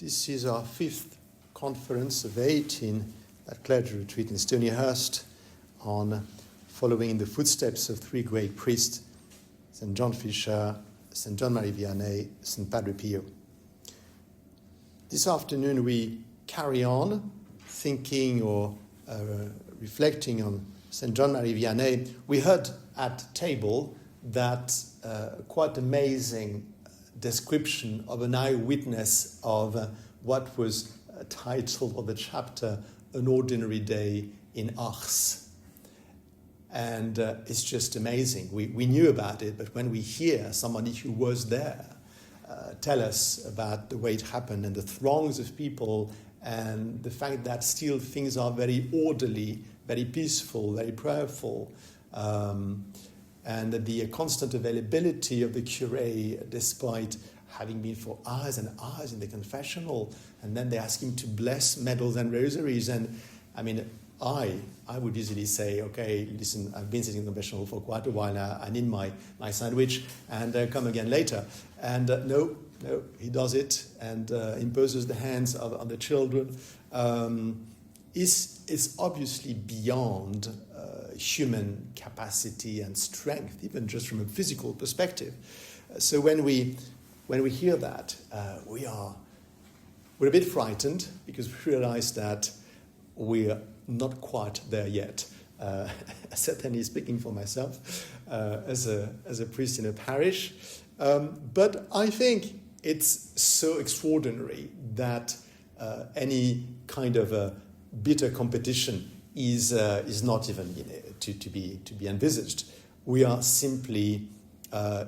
This is our fifth conference of 18 at Clergy Retreat in Stonyhurst on following in the footsteps of three great priests, St. John Fisher, St. John Marie Vianney, St. Padre Pio. This afternoon we carry on thinking or reflecting on St. John Marie Vianney. We heard at table that quite amazing description of an eyewitness of what was titled or the chapter An Ordinary Day in Ars. And it's just amazing. We knew about it, but when we hear somebody who was there tell us about the way it happened and the throngs of people and the fact that still things are very orderly, very peaceful, very prayerful, and the constant availability of the curé despite having been for hours and hours in the confessional, and then they ask him to bless medals and rosaries. And I mean, I would easily say, okay, listen, I've been sitting in the confessional for quite a while now. I need my sandwich and come again later. And no, he does it and imposes the hands on the children. Is obviously beyond human capacity and strength, even just from a physical perspective. So when we hear that, we're a bit frightened because we realize that we're not quite there yet. Certainly speaking for myself as a priest in a parish, but I think it's so extraordinary that any kind of a bitter competition is not even to be envisaged. We are simply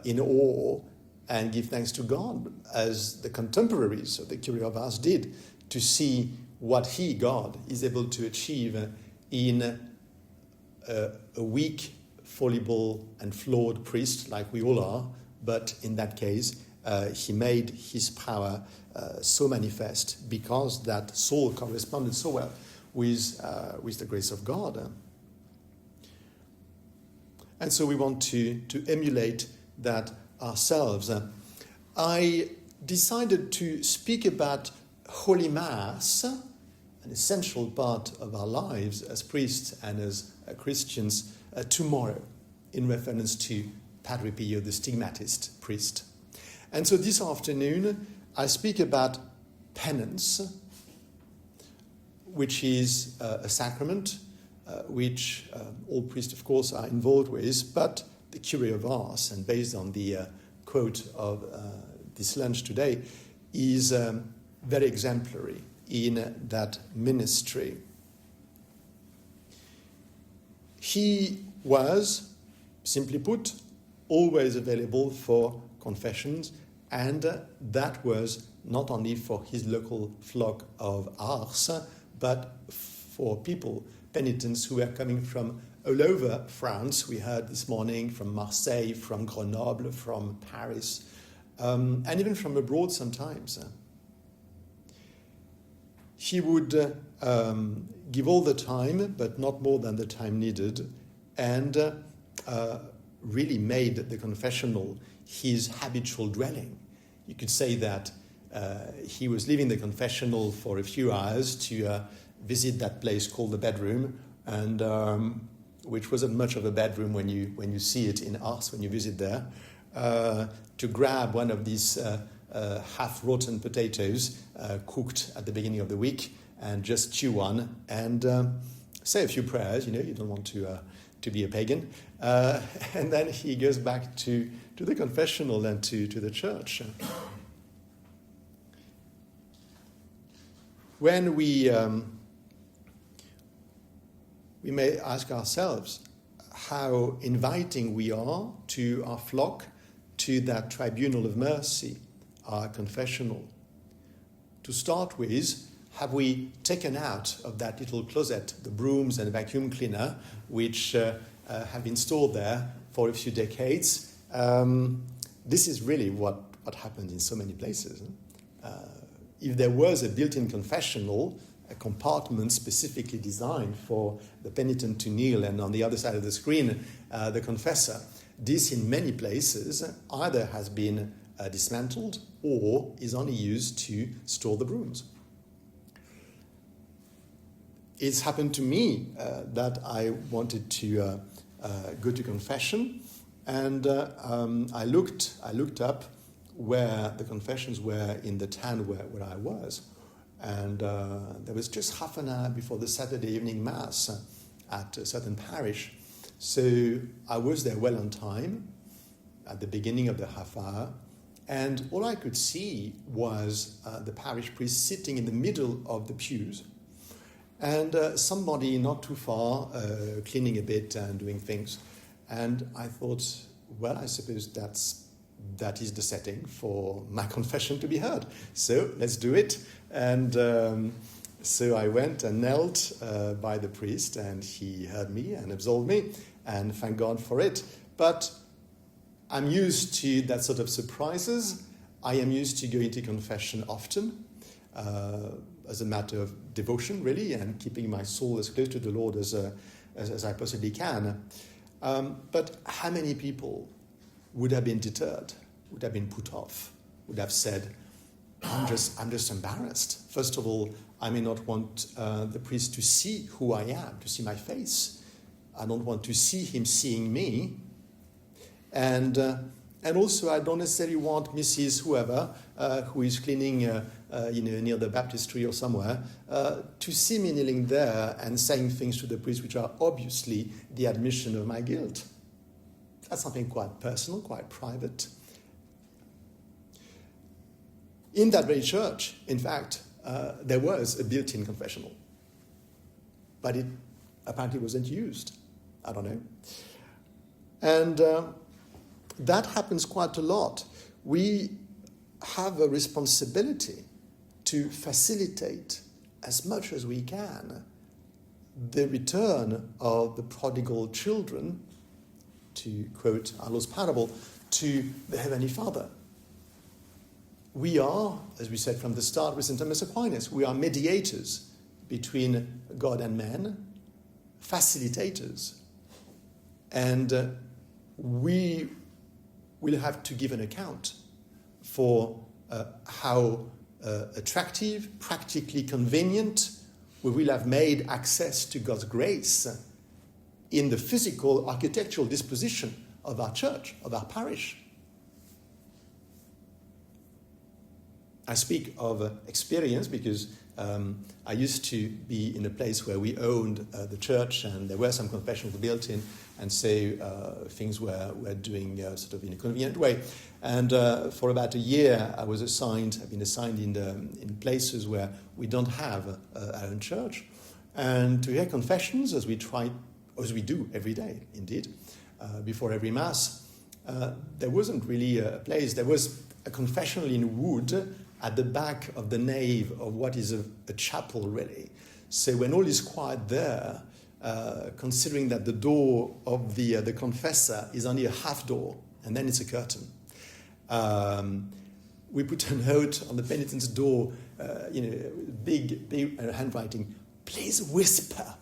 in awe and give thanks to God, as the contemporaries of the Curé of Ars did, to see what he, God, is able to achieve in a weak, fallible, and flawed priest like we all are. But in that case, he made his power so manifest because that soul corresponded so well with the grace of God. And so we want to emulate that ourselves. I decided to speak about Holy Mass, an essential part of our lives as priests and as Christians, tomorrow, in reference to Padre Pio, the stigmatist priest. And so this afternoon, I speak about penance, which is a sacrament which all priests, of course, are involved with, but the Curé of Ars, and based on the quote of this lunch today, is very exemplary in that ministry. He was, simply put, always available for confessions, and that was not only for his local flock of Ars, but for people, penitents who were coming from all over France. We heard this morning from Marseille, from Grenoble, from Paris, and even from abroad sometimes. He would give all the time, but not more than the time needed, and really made the confessional his habitual dwelling. You could say that he was leaving the confessional for a few hours to visit that place called the bedroom, and which wasn't much of a bedroom when you see it in Ars, when you visit there, to grab one of these half-rotten potatoes cooked at the beginning of the week and just chew one and say a few prayers. You don't want to be a pagan. And then he goes back to the confessional and to the church. When we may ask ourselves how inviting we are to our flock, to that tribunal of mercy, our confessional. To start with, have we taken out of that little closet the brooms and vacuum cleaner, which have been stored there for a few decades? This is really what happens in so many places. If there was a built-in confessional, a compartment specifically designed for the penitent to kneel, and on the other side of the screen, the confessor, this in many places either has been dismantled or is only used to store the brooms. It's happened to me that I wanted to go to confession, and I looked up where the confessions were in the town where I was, and there was just half an hour before the Saturday evening mass at a certain parish. So I was there well on time at the beginning of the half hour, and all I could see was the parish priest sitting in the middle of the pews, and somebody not too far cleaning a bit and doing things. And I thought, well, I suppose that is the setting for my confession to be heard. So let's do it. And so I went and knelt by the priest, and he heard me and absolved me, and thank God for it. But I'm used to that sort of surprises. I am used to going to confession often as a matter of devotion, really, and keeping my soul as close to the Lord as I possibly can. But how many people would have been deterred, would have been put off, would have said, I'm just embarrassed. First of all, I may not want the priest to see who I am, to see my face. I don't want to see him seeing me. And also, I don't necessarily want Mrs. whoever who is cleaning, near the baptistry or somewhere, to see me kneeling there and saying things to the priest which are obviously the admission of my guilt. That's something quite personal, quite private. In that very church, in fact, there was a built-in confessional, but it apparently wasn't used. I don't know. And that happens quite a lot. We have a responsibility to facilitate as much as we can the return of the prodigal children, to quote our Lord's parable, to the Heavenly Father. We are, as we said from the start with St. Thomas Aquinas, we are mediators between God and man, facilitators. And we will have to give an account for how attractive, practically convenient we will have made access to God's grace in the physical, architectural disposition of our church, of our parish. I speak of experience because I used to be in a place where we owned the church, and there were some confessionals built in, and so things were doing sort of in a convenient way. And for about a year, I've been assigned in places where we don't have our own church, and to hear confessions as we do every day, indeed, before every mass. There wasn't really a place. There was a confessional in wood at the back of the nave of what is a chapel, really. So when all is quiet there, considering that the door of the confessor is only a half door, and then it's a curtain, we put a note on the penitent's door, big handwriting, please whisper.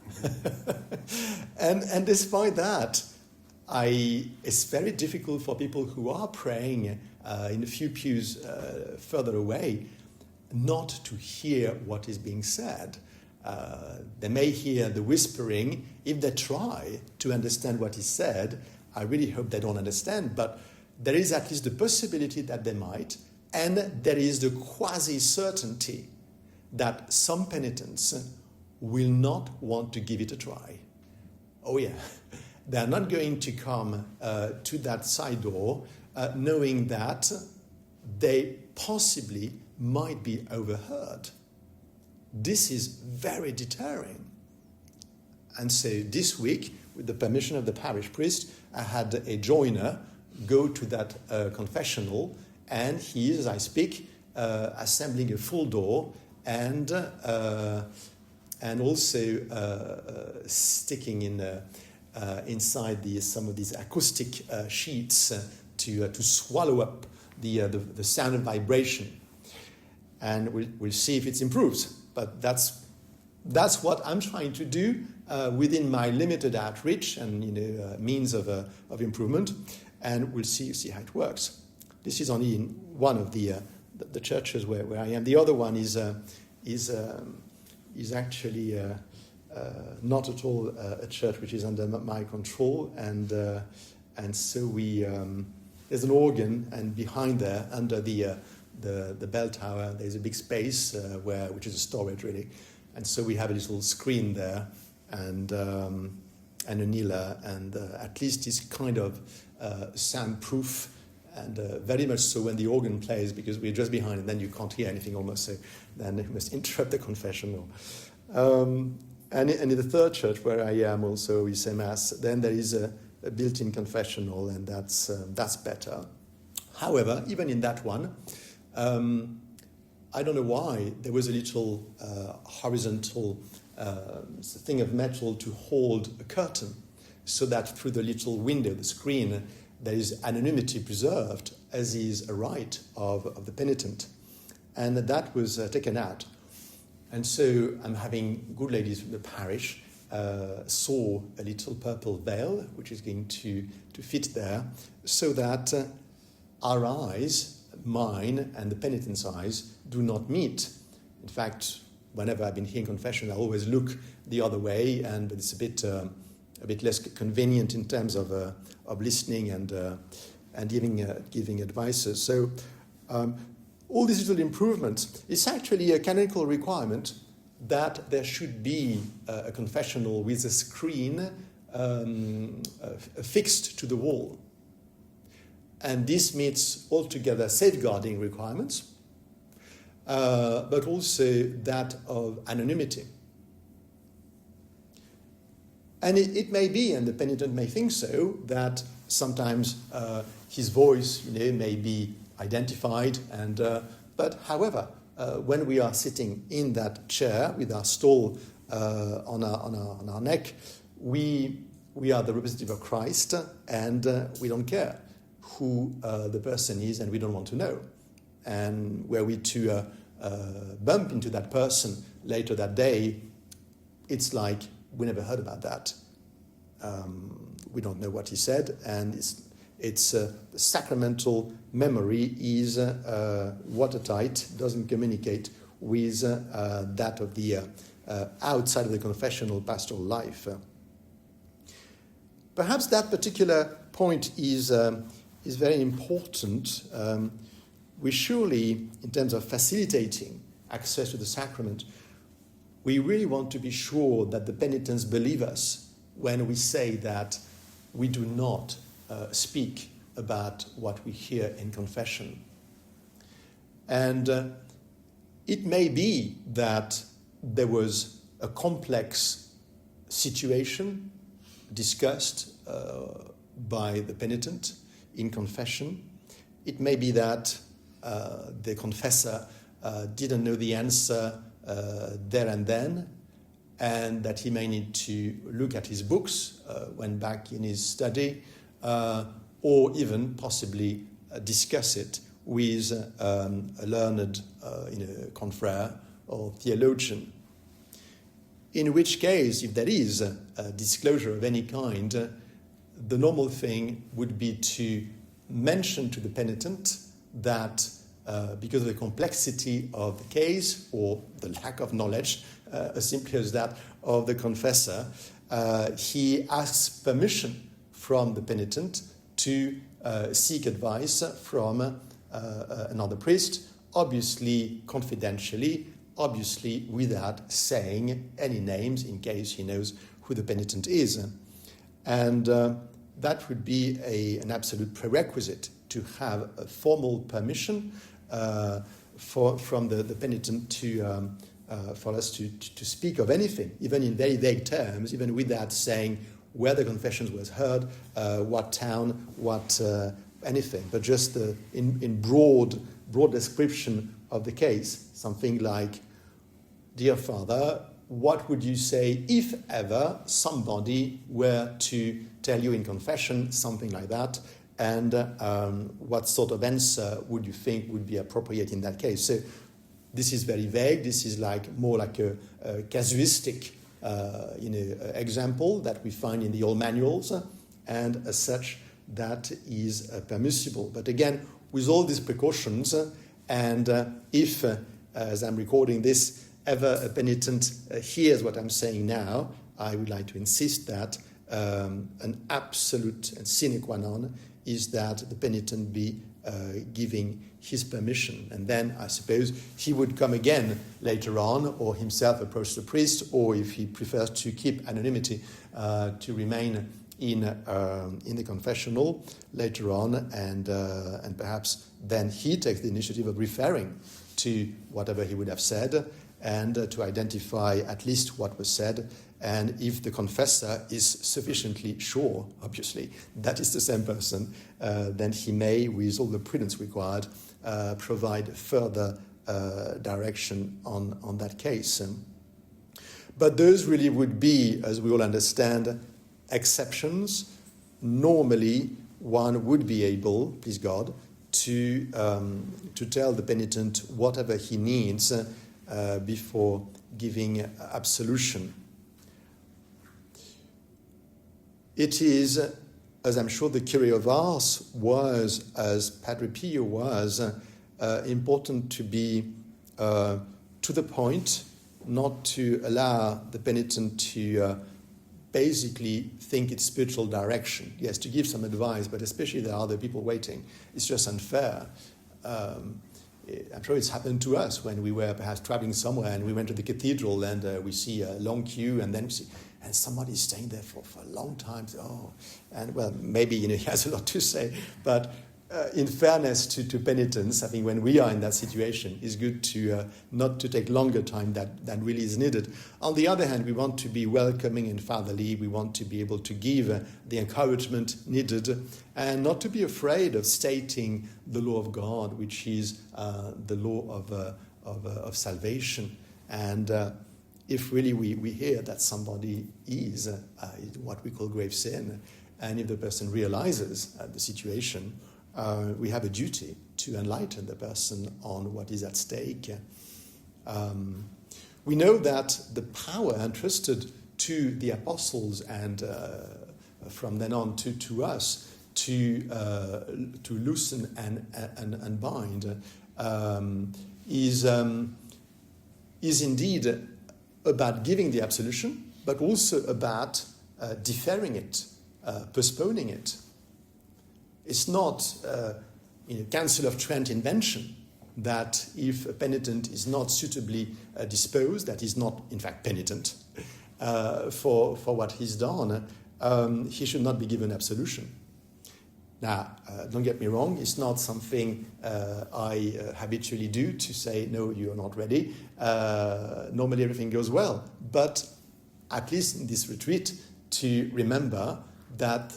and despite that, it's very difficult for people who are praying in a few pews further away not to hear what is being said. They may hear the whispering. If they try to understand what is said, I really hope they don't understand, but there is at least the possibility that they might, and there is the quasi-certainty that some penitents will not want to give it a try. Oh yeah, they're not going to come to that side door knowing that they possibly might be overheard. This is very deterring. And so this week, with the permission of the parish priest, I had a joiner go to that confessional, and he is, as I speak, assembling a full door and also sticking in inside some of these acoustic sheets to swallow up the sound and vibration. And we'll see if it improves. But that's what I'm trying to do within my limited outreach and means of improvement. And we'll see how it works. This is only in one of the churches where I am. The other one is actually not at all a church which is under my control, and so we there's an organ, and behind there, under the bell tower, there's a big space which is a storage really, and so we have a little screen there, and a kneeler, and at least it's kind of soundproof. And very much so when the organ plays, because we're just behind and then you can't hear anything almost, so then you must interrupt the confessional. And in the third church where I am also, we say Mass, then there is a built-in confessional, and that's better. However, even in that one, I don't know why, there was a little horizontal thing of metal to hold a curtain, so that through the little window, the screen, there is anonymity preserved, as is a right of the penitent. And that was taken out. And so I'm having good ladies from the parish saw a little purple veil, which is going to fit there, so that our eyes, mine and the penitent's eyes, do not meet. In fact, whenever I've been hearing confession, I always look the other way, but it's a bit less convenient in terms of listening and giving advices. So all these little improvements, it's actually a canonical requirement that there should be a confessional with a screen fixed to the wall. And this meets altogether safeguarding requirements, but also that of anonymity. And it may be, and the penitent may think so, that sometimes his voice, may be identified. But however, when we are sitting in that chair with our stole on our neck, we are the representative of Christ, and we don't care who the person is, and we don't want to know. And were we to bump into that person later that day, it's like we never heard about that. We don't know what he said, and it's the sacramental memory is watertight, doesn't communicate with that of the outside of the confessional pastoral life. Perhaps that particular point is very important. We surely, in terms of facilitating access to the sacrament, we really want to be sure that the penitents believe us when we say that we do not speak about what we hear in confession. And it may be that there was a complex situation discussed by the penitent in confession. It may be that the confessor didn't know the answer there and then, and that he may need to look at his books when back in his study, or even possibly discuss it with a learned confrere or theologian. In which case, if there is a disclosure of any kind, the normal thing would be to mention to the penitent that because of the complexity of the case or the lack of knowledge, as simply as that of the confessor, he asks permission from the penitent to seek advice from another priest, obviously confidentially, obviously without saying any names in case he knows who the penitent is. And that would be an absolute prerequisite to have a formal permission from the penitent for us to speak of anything, even in very vague terms, even without saying where the confession was heard, what town, what anything, but just in broad description of the case, something like, "Dear Father, what would you say if ever somebody were to tell you in confession something like that, and what sort of answer would you think would be appropriate in that case?" So this is very vague. This is more like a casuistic example that we find in the old manuals, and as such that is permissible. But again, with all these precautions, and if, as I'm recording this, ever a penitent hears what I'm saying now, I would like to insist that an absolute and sine qua non is that the penitent be giving his permission. And then I suppose he would come again later on, or himself approach the priest, or if he prefers to keep anonymity, to remain in the confessional later on, and perhaps then he takes the initiative of referring to whatever he would have said, and to identify at least what was said. And if the confessor is sufficiently sure, obviously, that is the same person, then he may, with all the prudence required, provide further direction on that case. But those really would be, as we all understand, exceptions. Normally, one would be able, please God, to tell the penitent whatever he needs before giving absolution. It is, as I'm sure the Cure of Ars was, as Padre Pio was, important to be to the point, not to allow the penitent to basically think it's spiritual direction. Yes, to give some advice, but especially there are other people waiting. It's just unfair. I'm sure it's happened to us when we were perhaps traveling somewhere and we went to the cathedral and we see a long queue, and then we see, and somebody's staying there for a long time. Oh, and well, maybe he has a lot to say, but in fairness to penitents, I think when we are in that situation, it's good to not to take longer time than really is needed. On the other hand, we want to be welcoming and fatherly. We want to be able to give the encouragement needed, and not to be afraid of stating the law of God, which is the law of salvation. And if really we hear that somebody is what we call grave sin, and if the person realizes the situation, we have a duty to enlighten the person on what is at stake. We know that the power entrusted to the apostles and from then on to us to loosen and bind is indeed about giving the absolution, but also about deferring it, postponing it. It's not Council of Trent invention that if a penitent is not suitably disposed, that is not, in fact, penitent for what he's done, he should not be given absolution. Now, don't get me wrong, it's not something I habitually do to say, no, you're not ready. Normally everything goes well. But at least in this retreat, to remember that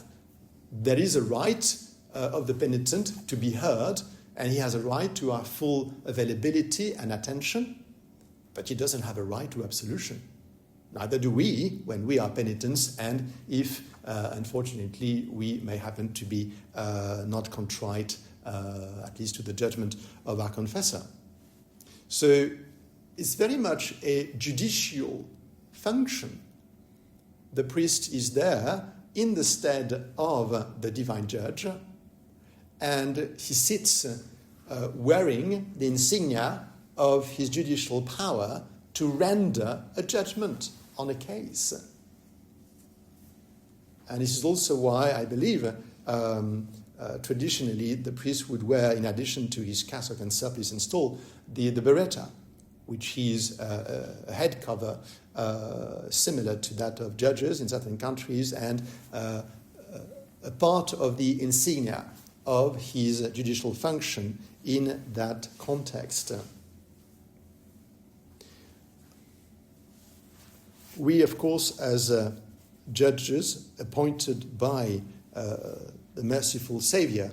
there is a right of the penitent to be heard, and he has a right to our full availability and attention, but he doesn't have a right to absolution. Neither do we when we are penitents, and if, unfortunately, we may happen to be not contrite, at least to the judgment of our confessor. So it's very much a judicial function. The priest is there in the stead of the divine judge, and he sits wearing the insignia of his judicial power to render a judgment on a case. And this is also why I believe traditionally the priest would wear, in addition to his cassock and surplice and stole, the beretta, which is a head cover similar to that of judges in certain countries, and a part of the insignia of his judicial function in that context. We, of course, as judges appointed by the merciful Saviour,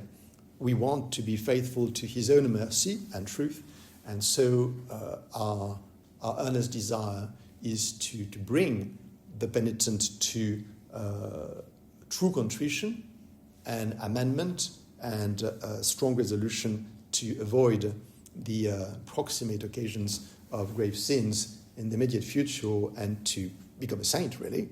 we want to be faithful to his own mercy and truth, and so our earnest desire is to bring the penitent to true contrition and amendment and strong resolution to avoid the proximate occasions of grave sins in the immediate future and to become a saint, really.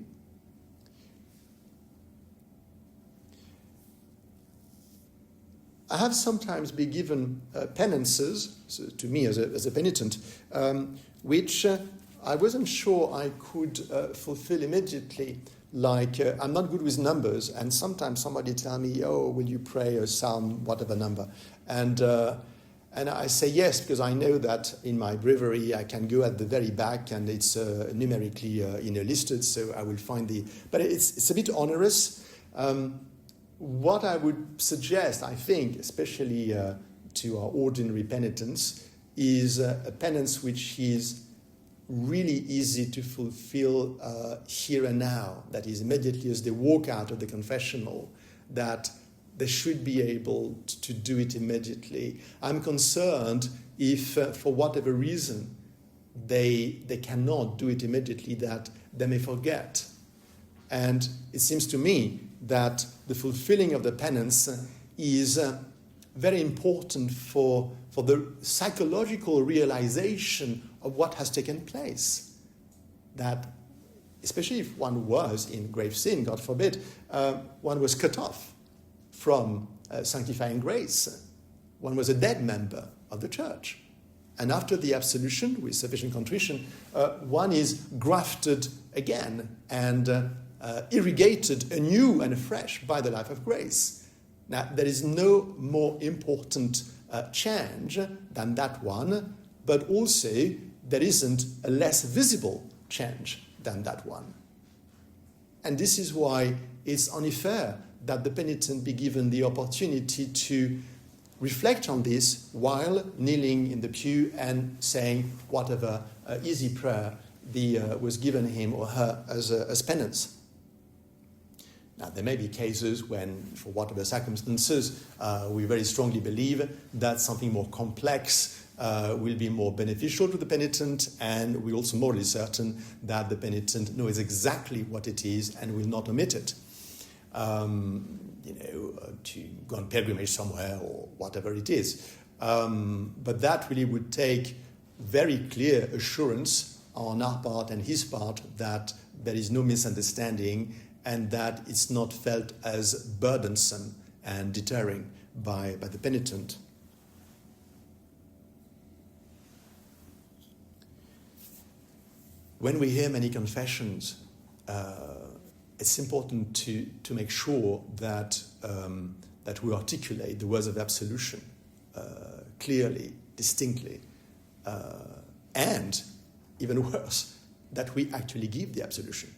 I have sometimes been given penances, so to me as a penitent, which I wasn't sure I could fulfill immediately. Like, I'm not good with numbers, and sometimes somebody tell me, oh, will you pray a psalm, whatever number? And I say yes, because I know that in my breviary I can go at the very back, and it's numerically listed, so I will find but it's a bit onerous. What I would suggest, I think, especially to our ordinary penitents, is a penance which is really easy to fulfill here and now. That is, immediately as they walk out of the confessional, that they should be able to do it immediately. I'm concerned if, for whatever reason, they cannot do it immediately, that they may forget. And it seems to me that the fulfilling of the penance is very important for the psychological realization of what has taken place. That, especially if one was in grave sin, God forbid, one was cut off from sanctifying grace. One was a dead member of the church. And after the absolution, with sufficient contrition, one is grafted again and irrigated anew and afresh by the life of grace. Now, there is no more important change than that one, but also there isn't a less visible change than that one. And this is why it's only fair that the penitent be given the opportunity to reflect on this while kneeling in the pew and saying whatever easy prayer was given him or her as penance. Now, there may be cases when, for whatever circumstances, we very strongly believe that something more complex will be more beneficial to the penitent, and we're also morally certain that the penitent knows exactly what it is and will not omit it. To go on pilgrimage somewhere or whatever it is. But that really would take very clear assurance on our part and his part that there is no misunderstanding and that it's not felt as burdensome and deterring by the penitent. When we hear many confessions, it's important to make sure that we articulate the words of absolution clearly, distinctly, and, even worse, that we actually give the absolution.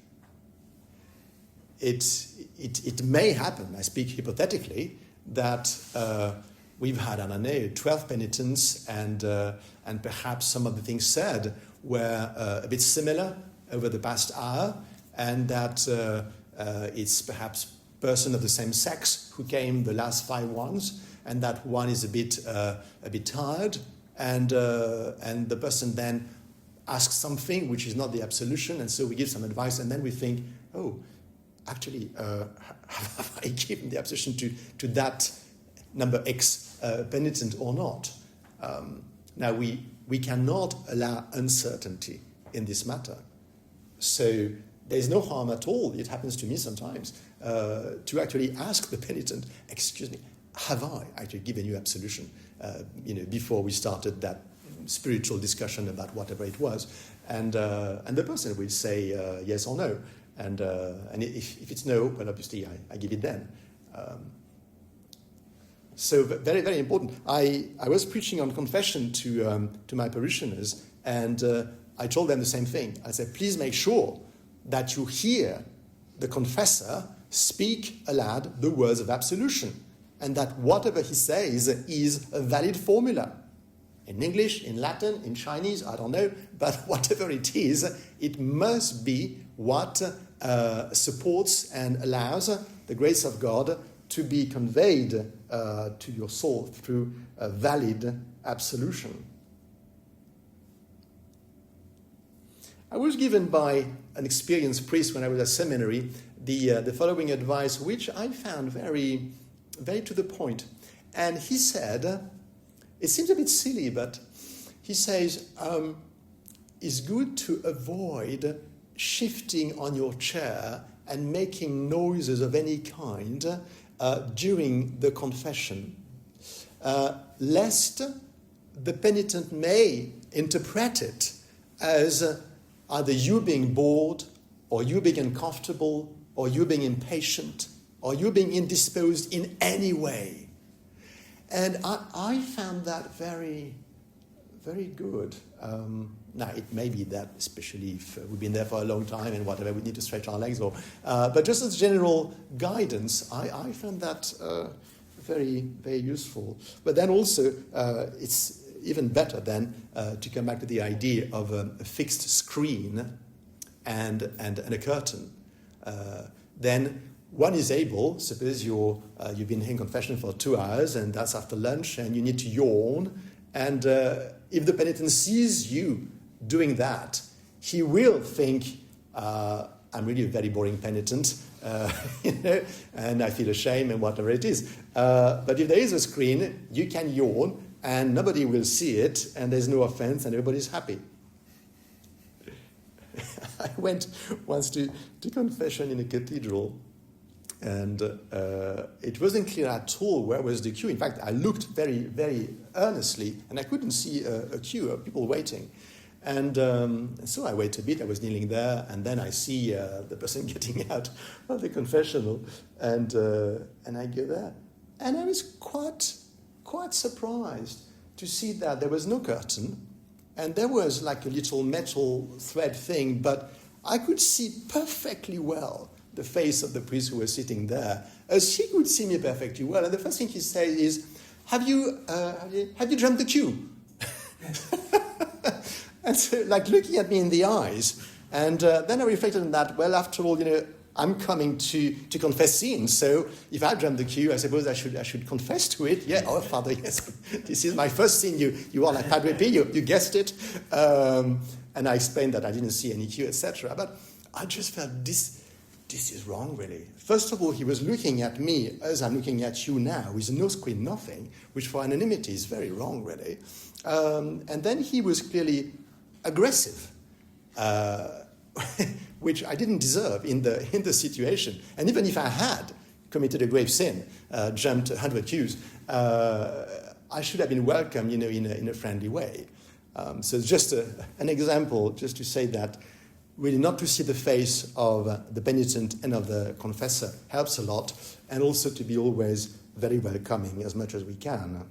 It may happen, I speak hypothetically, that we've had, I don't know, 12 penitents, and perhaps some of the things said were a bit similar over the past hour, and that it's perhaps person of the same sex who came the last 5 ones, and that one is a bit tired, and the person then asks something which is not the absolution, and so we give some advice, and then we think, oh, actually, have I given the absolution to that number X penitent or not? Now, we cannot allow uncertainty in this matter. So there's no harm at all, it happens to me sometimes, to actually ask the penitent, excuse me, have I actually given you absolution? Before we started that spiritual discussion about whatever it was. And the person will say yes or no. And if it's no, well, obviously I give it then. So very, very important. I was preaching on confession to my parishioners, and I told them the same thing. I said, please make sure that you hear the confessor speak aloud the words of absolution, and that whatever he says is a valid formula. In English, in Latin, in Chinese, I don't know, but whatever it is, it must be what supports and allows the grace of God to be conveyed to your soul through a valid absolution. I was given by an experienced priest when I was at seminary the following advice, which I found very, very to the point. And he said, it seems a bit silly, but he says, it's good to avoid shifting on your chair and making noises of any kind during the confession, lest the penitent may interpret it as either you being bored, or you being uncomfortable, or you being impatient, or you being indisposed in any way. And I found that very, very good. Now, it may be that, especially if we've been there for a long time and whatever, we need to stretch our legs, but just as general guidance, I found that very, very useful. But then also, it's even better then to come back to the idea of a fixed screen and a curtain. Then one is able, suppose you've been in confession for 2 hours and that's after lunch and you need to yawn, and if the penitent sees you doing that, he will think, I'm really a very boring penitent, and I feel ashamed and whatever it is. But if there is a screen, you can yawn and nobody will see it and there's no offense and everybody's happy. I went once to confession in a cathedral, and it wasn't clear at all where was the queue. In fact, I looked very, very earnestly, and I couldn't see a queue of people waiting. And so I wait a bit. I was kneeling there, and then I see the person getting out of the confessional, and I go there, and I was quite surprised to see that there was no curtain. And there was like a little metal thread thing, but I could see perfectly well the face of the priest who was sitting there, as he could see me perfectly well. And the first thing he said is, have you jumped the queue? And so, like, looking at me in the eyes. And then I reflected on that, well, after all, I'm coming to confess sin, so if I jump the queue, I suppose I should confess to it. Yeah, oh, Father, yes, this is my first sin. You are like Padre P, you guessed it. And I explained that I didn't see any queue, etc. But I just felt this is wrong, really. First of all, he was looking at me as I'm looking at you now, with no screen, nothing, which for anonymity is very wrong, really. And then he was clearly aggressive. Which I didn't deserve in the situation. And even if I had committed a grave sin, jumped 100 queues, I should have been welcomed, in a friendly way. So it's just an example, just to say that really not to see the face of the penitent and of the confessor helps a lot, and also to be always very welcoming as much as we can.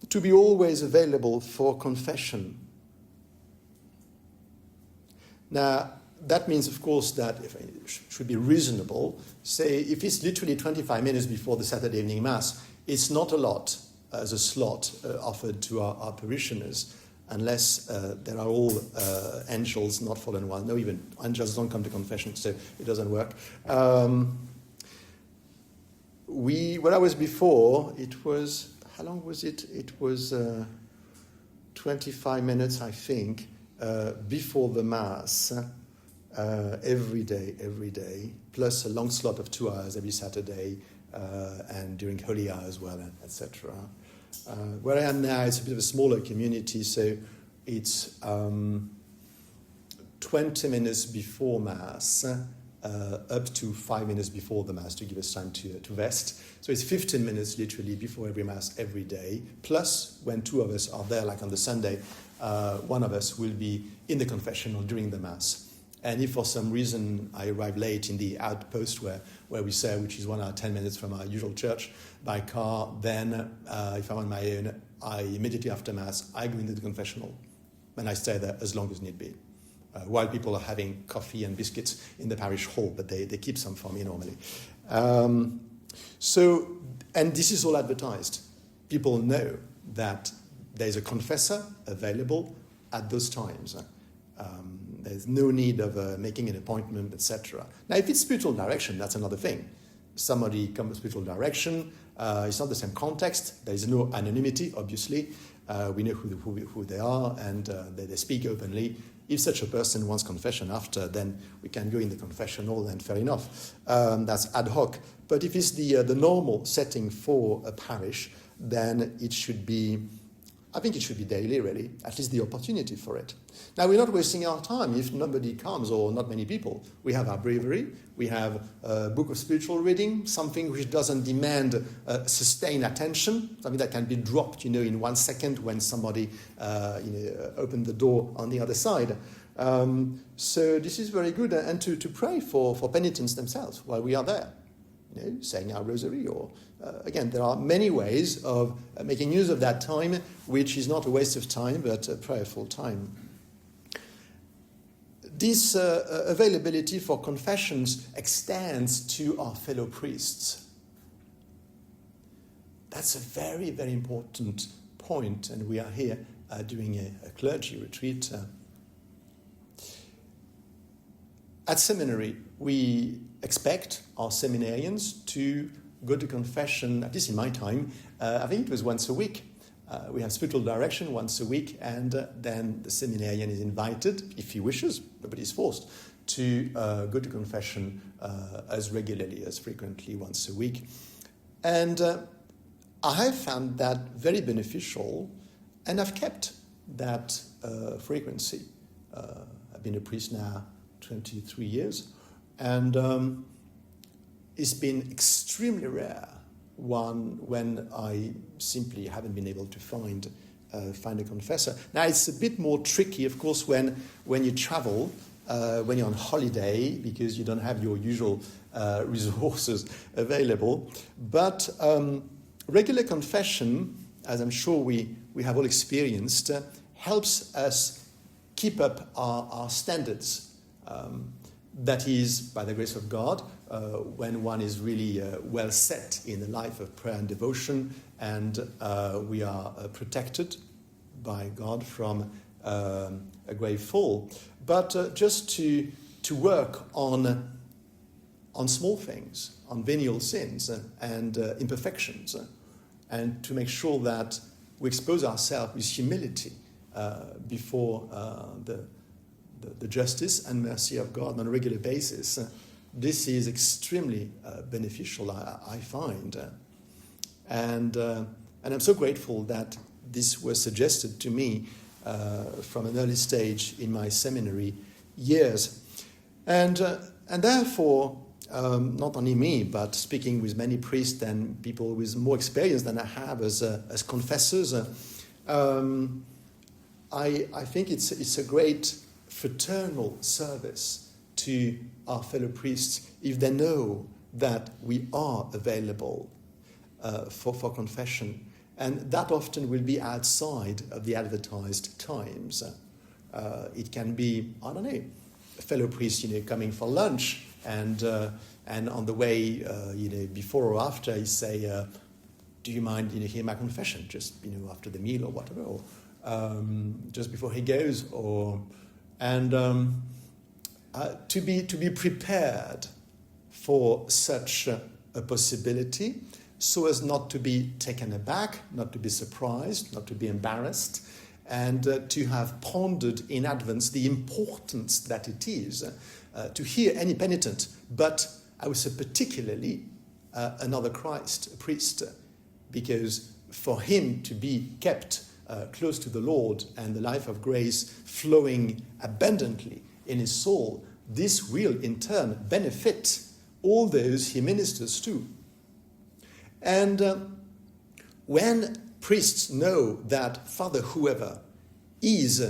To be always available for confession. Now, that means, of course, that it should be reasonable. Say, if it's literally 25 minutes before the Saturday evening Mass, it's not a lot as a slot offered to our parishioners, unless there are all angels not fallen one. No, even angels don't come to confession, so it doesn't work. When I was before, it was... How long was it? It was 25 minutes, I think, before the Mass, every day, plus a long slot of 2 hours every Saturday, and during Holy Hour as well, etc. Where I am now, it's a bit of a smaller community, so it's 20 minutes before Mass, up to 5 minutes before the Mass to give us time to rest. So it's 15 minutes literally before every Mass every day, plus when 2 of us are there, like on the Sunday, one of us will be in the confessional during the Mass. And if for some reason I arrive late in the outpost where we say, which is 1 hour 10 minutes from our usual church by car, then if I'm on my own, I immediately after Mass, I go into the confessional and I stay there as long as need be. While people are having coffee and biscuits in the parish hall, but they keep some for me normally. And this is all advertised. People know that there's a confessor available at those times. There's no need of making an appointment, etc. Now, if it's spiritual direction, that's another thing. Somebody comes with spiritual direction, it's not the same context. There is no anonymity, obviously. We know who they are, and they speak openly. If such a person wants confession after, then we can go in the confessional, and fair enough. That's ad hoc. But if it's the normal setting for a parish, then it should be I think it should be daily, really, at least the opportunity for it. Now, we're not wasting our time if nobody comes or not many people. We have our breviary, we have a book of spiritual reading, something which doesn't demand sustained attention, something that can be dropped, in 1 second when somebody, opened the door on the other side. So this is very good, and to pray for penitents themselves while we are there, saying our rosary, or again, there are many ways of making use of that time, which is not a waste of time, but a prayerful time. This availability for confessions extends to our fellow priests. That's a very, very important point, and we are here doing a clergy retreat. At seminary, we expect our seminarians to go to confession, at least in my time, I think it was once a week. We have spiritual direction once a week, and then the seminarian is invited, if he wishes, nobody is forced, to go to confession as regularly, as frequently, once a week. And I have found that very beneficial, and I've kept that frequency. I've been a priest now 23 years, and it's been extremely rare when I simply haven't been able to find a confessor. Now, it's a bit more tricky, of course, when you travel, when you're on holiday, because you don't have your usual resources available. But regular confession, as I'm sure we have all experienced, helps us keep up our standards. That is, by the grace of God, when one is really well set in the life of prayer and devotion, and we are protected by God from a grave fall. But just to work on small things, on venial sins and imperfections, and to make sure that we expose ourselves with humility before the justice and mercy of God on a regular basis. This is extremely beneficial, I find. And I'm so grateful that this was suggested to me from an early stage in my seminary years. And therefore, not only me, but speaking with many priests and people with more experience than I have as confessors, I think it's a great fraternal service to our fellow priests if they know that we are available for confession. And that often will be outside of the advertised times. It can be, I don't know, a fellow priest, coming for lunch, and on the way, before or after, he say, do you mind, hear my confession, just, after the meal or whatever, or just before he goes, to be prepared for such a possibility, so as not to be taken aback, not to be surprised, not to be embarrassed, and to have pondered in advance the importance that it is to hear any penitent, but I would say particularly another Christ, a priest, because for him to be kept close to the Lord and the life of grace flowing abundantly in his soul, this will in turn benefit all those he ministers to. And when priests know that Father whoever is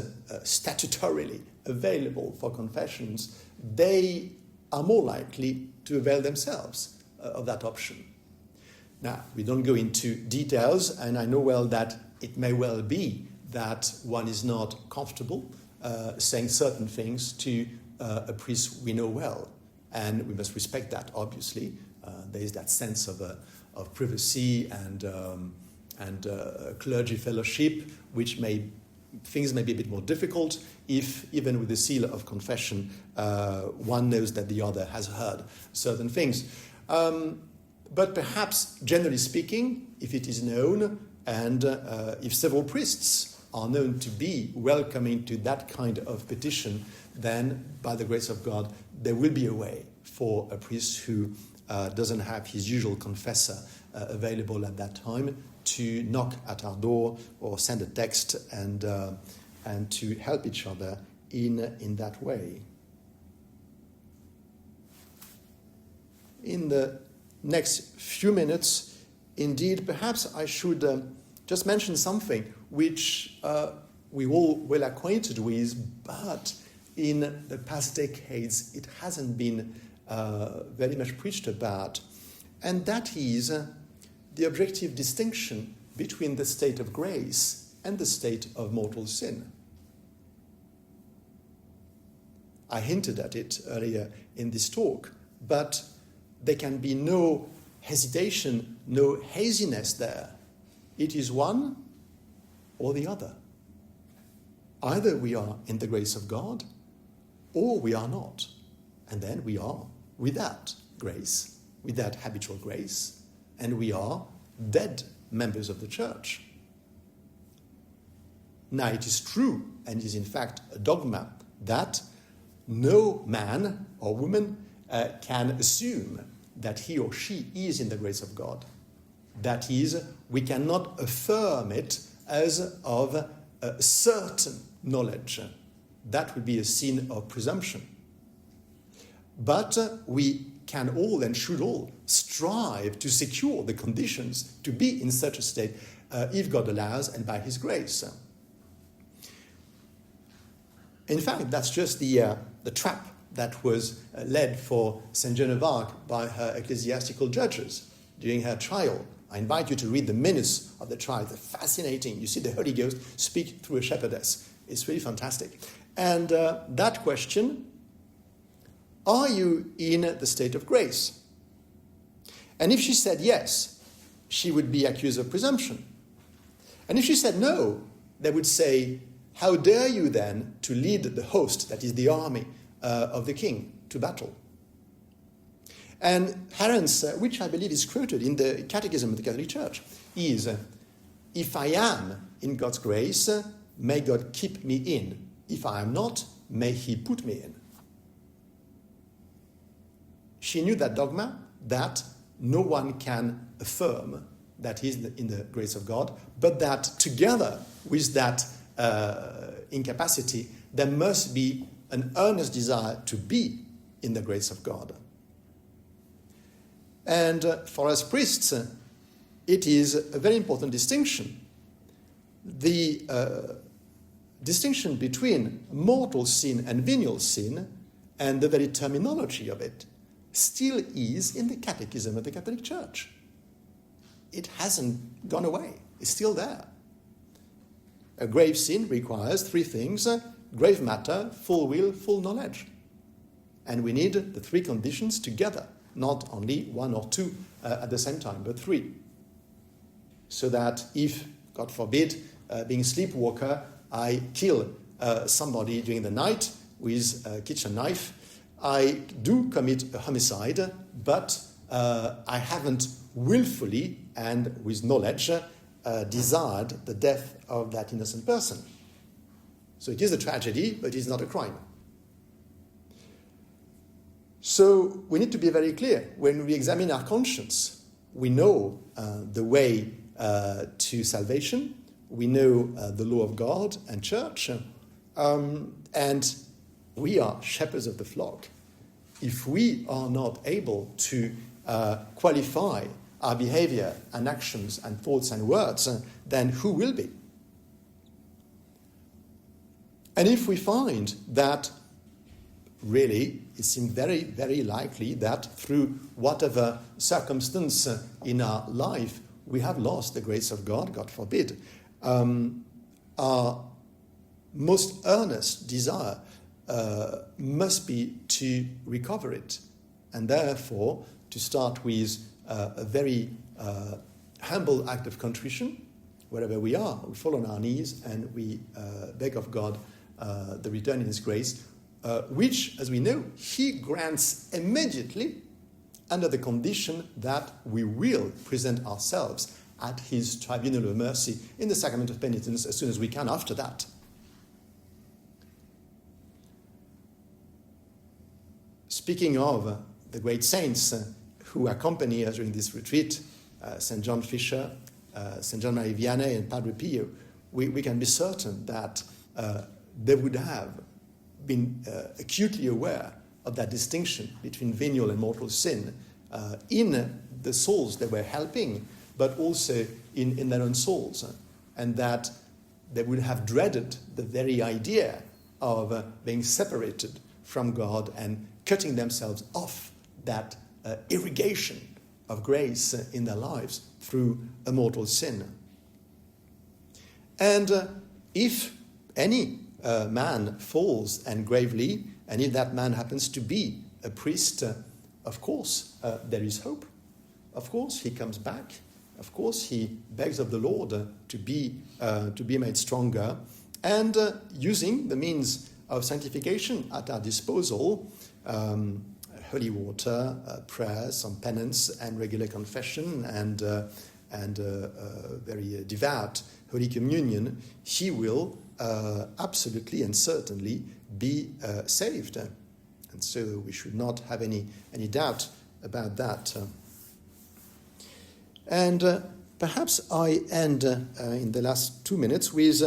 statutorily available for confessions, they are more likely to avail themselves of that option. Now, we don't go into details, and I know well that it may well be that one is not comfortable saying certain things to a priest we know well, and we must respect that, obviously. There is that sense of privacy and clergy fellowship, which things may be a bit more difficult if, even with the seal of confession, one knows that the other has heard certain things. But perhaps, generally speaking, if it is known, and if several priests are known to be welcoming to that kind of petition, then, by the grace of God, there will be a way for a priest who doesn't have his usual confessor available at that time to knock at our door or send a text and to help each other in that way. In the next few minutes, indeed, perhaps I should just mention something which we all well acquainted with, but in the past decades it hasn't been very much preached about, and that is the objective distinction between the state of grace and the state of mortal sin. I hinted at it earlier in this talk, but there can be no hesitation, no haziness there. It is one or the other. Either we are in the grace of God, or we are not. And then we are without grace, without habitual grace, and we are dead members of the church. Now, it is true, and is in fact a dogma, that no man or woman can assume that he or she is in the grace of God. That is, we cannot affirm it as of a certain knowledge. That would be a sin of presumption. But we can all and should all strive to secure the conditions to be in such a state if God allows and by his grace. In fact, that's just the trap that was led for St. Joan of Arc by her ecclesiastical judges during her trial. I invite you to read the minutes of the trial. They're fascinating. You see the Holy Ghost speak through a shepherdess. It's really fantastic. And that question, are you in the state of grace? And if she said yes, she would be accused of presumption. And if she said no, they would say, how dare you then to lead the host, that is the army of the king, to battle? And her answer, which I believe is quoted in the Catechism of the Catholic Church, is, if I am in God's grace, may God keep me in. If I am not, may he put me in. She knew that dogma, that no one can affirm that he is in the grace of God, but that together with that incapacity, there must be an earnest desire to be in the grace of God. And for us priests, it is a very important distinction. The distinction between mortal sin and venial sin, and the very terminology of it, still is in the Catechism of the Catholic Church. It hasn't gone away. It's still there. A grave sin requires three things: grave matter, full will, full knowledge. And we need the three conditions together, not only one or two at the same time, but three. So that if, God forbid, being a sleepwalker, I kill somebody during the night with a kitchen knife, I do commit a homicide, but I haven't willfully and with knowledge desired the death of that innocent person. So it is a tragedy, but it is not a crime. So we need to be very clear. When we examine our conscience, we know the way to salvation, we know the law of God and church, and we are shepherds of the flock. If we are not able to qualify our behavior and actions and thoughts and words, then who will be? And if we find that really it seems very, very likely that through whatever circumstance in our life we have lost the grace of God, God forbid, our most earnest desire must be to recover it, and therefore to start with a very humble act of contrition. Wherever we are, we fall on our knees and we beg of God the return in his grace, which, as we know, he grants immediately under the condition that we will present ourselves at his tribunal of mercy in the sacrament of penitence as soon as we can after that. Speaking of the great saints who accompany us during this retreat, St. John Fisher, St. John Marie Vianney, and Padre Pio, we can be certain that they would have been acutely aware of that distinction between venial and mortal sin in the souls they were helping, but also in their own souls, and that they would have dreaded the very idea of being separated from God and cutting themselves off that irrigation of grace in their lives through a mortal sin. And if any man falls and gravely, and if that man happens to be a priest, of course there is hope. Of course he comes back. Of course he begs of the Lord to be made stronger, and using the means of sanctification at our disposal, holy water, prayer, some penance, and regular confession, and very devout Holy Communion, he will absolutely and certainly be saved. And so we should not have any doubt about that. And perhaps I end in the last 2 minutes with,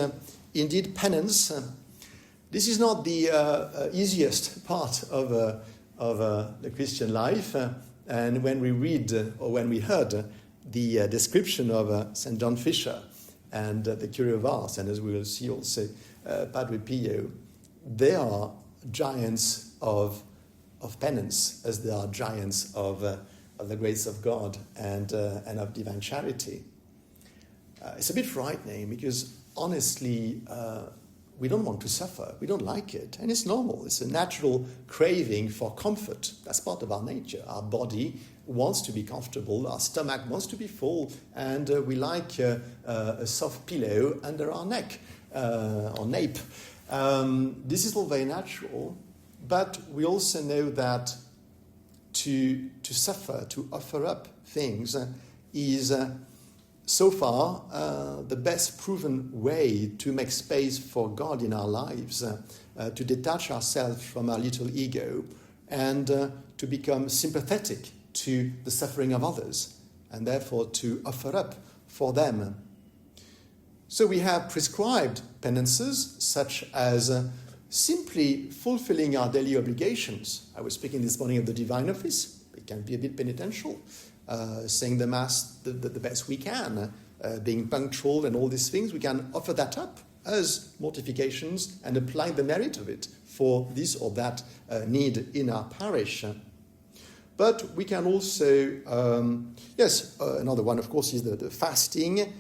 indeed, penance. This is not the easiest part of the Christian life. And when we read, or when we heard the description of St. John Fisher and the Cure of Ars, and as we will see also Padre Pio, they are giants of penance, as they are giants of the grace of God and of divine charity. It's a bit frightening because, honestly, we don't want to suffer. We don't like it. And it's normal. It's a natural craving for comfort. That's part of our nature. Our body wants to be comfortable. Our stomach wants to be full. And we like a soft pillow under our neck or nape. This is all very natural. But we also know that to suffer, to offer up things is so far the best proven way to make space for God in our lives, to detach ourselves from our little ego and to become sympathetic to the suffering of others and therefore to offer up for them. So we have prescribed penances such as simply fulfilling our daily obligations. I was speaking this morning of the divine office. It can be a bit penitential. Saying the Mass the best we can, being punctual and all these things, we can offer that up as mortifications and apply the merit of it for this or that need in our parish. But we can also, another one, of course, is the fasting,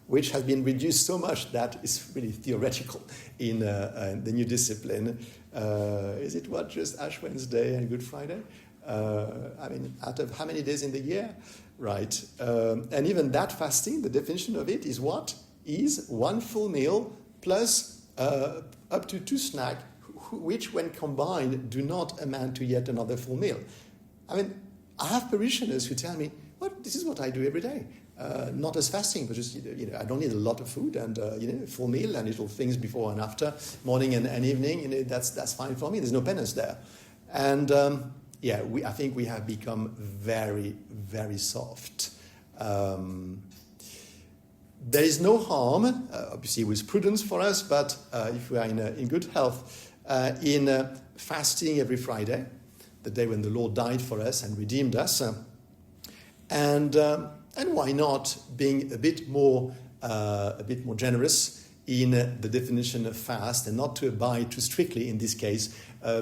which has been reduced so much that it's really theoretical in the new discipline. Is it just Ash Wednesday and Good Friday? Out of how many days in the year? Right. And even that fasting, the definition of it is what? Is one full meal plus up to 2 snacks, which when combined do not amount to yet another full meal. I have parishioners who tell me, this is what I do every day. Not as fasting, but just, I don't need a lot of food and, full meal and little things before and after, morning and evening, that's fine for me. There's no penance there. And, I think we have become very, very soft. There is no harm, obviously with prudence for us, but if we are in good health, in fasting every Friday, the day when the Lord died for us and redeemed us, and why not being a bit more generous in the definition of fast, and not to abide too strictly in this case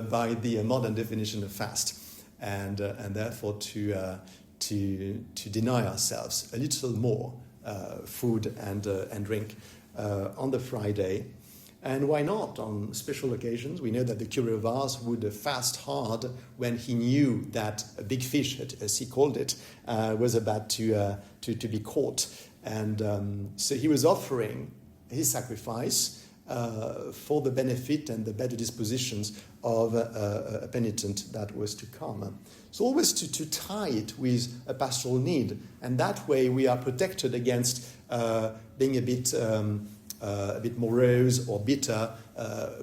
by the modern definition of fast. And therefore to deny ourselves a little more food and drink on the Friday. And why not on special occasions? We know that the Cure of Ars would fast hard when he knew that a big fish, as he called it, was about to be caught. And so he was offering his sacrifice for the benefit and the better dispositions of a penitent that was to come. So always to tie it with a pastoral need, and that way we are protected against being a bit morose or bitter,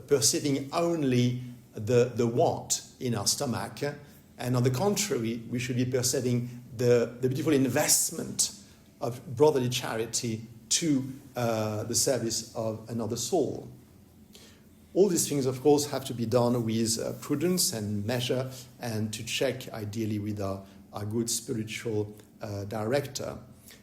perceiving only the want in our stomach, and on the contrary, we should be perceiving the beautiful investment of brotherly charity to the service of another soul. All these things, of course, have to be done with prudence and measure, and to check, ideally, with our good spiritual director.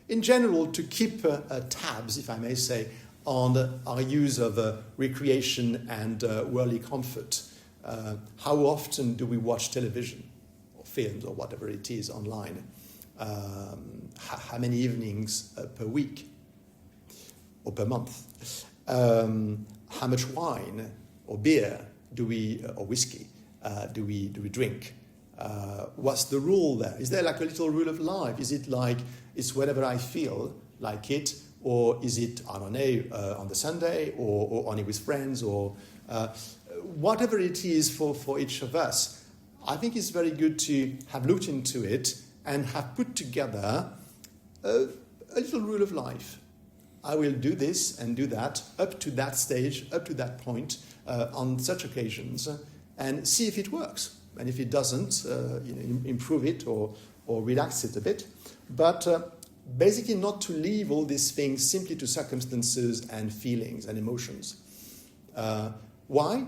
In general, to keep tabs, if I may say, on our use of recreation and worldly comfort. How often do we watch television or films or whatever it is online? How many evenings per week or per month? How much wine or beer or whiskey do we drink? What's the rule there? Is there like a little rule of life? Is it like it's whenever I feel like it, or is it, I don't know, on the Sunday or only with friends, or whatever it is for each of us? I think it's very good to have looked into it and have put together a little rule of life. I will do this and do that up to that stage, up to that point, on such occasions, and see if it works. And if it doesn't, improve it or relax it a bit. But basically not to leave all these things simply to circumstances and feelings and emotions. Why?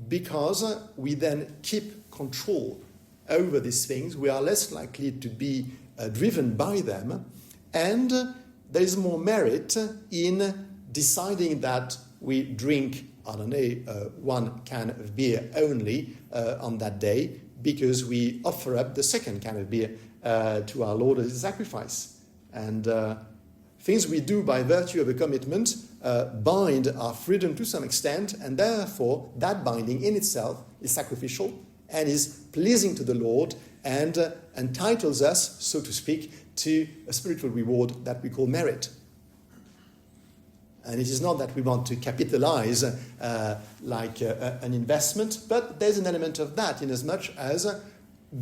Because we then keep control over these things. We are less likely to be driven by them, and there is more merit in deciding that we drink, I don't know, one can of beer only on that day, because we offer up the second can of beer to our Lord as a sacrifice. And things we do by virtue of a commitment bind our freedom to some extent, and therefore that binding in itself is sacrificial and is pleasing to the Lord, and entitles us, so to speak, to a spiritual reward that we call merit. And it is not that we want to capitalize like an investment, but there's an element of that, inasmuch as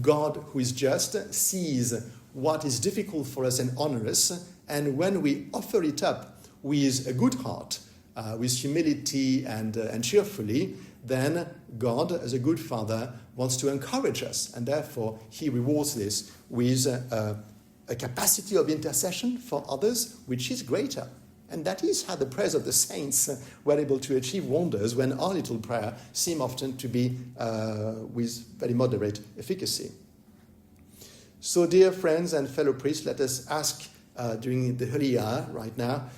God, who is just, sees what is difficult for us and honors, and when we offer it up with a good heart, with humility and cheerfully, then God, as a good Father, wants to encourage us, and therefore he rewards this with a capacity of intercession for others, which is greater. And that is how the prayers of the saints were able to achieve wonders, when our little prayer seems often to be with very moderate efficacy. So, dear friends and fellow priests, let us ask during the holy hour right now,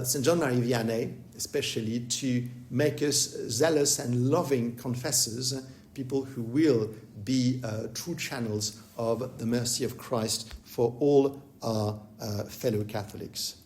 St. John Marie Vianney, especially, to make us zealous and loving confessors, people who will be true channels of the mercy of Christ for all our fellow Catholics.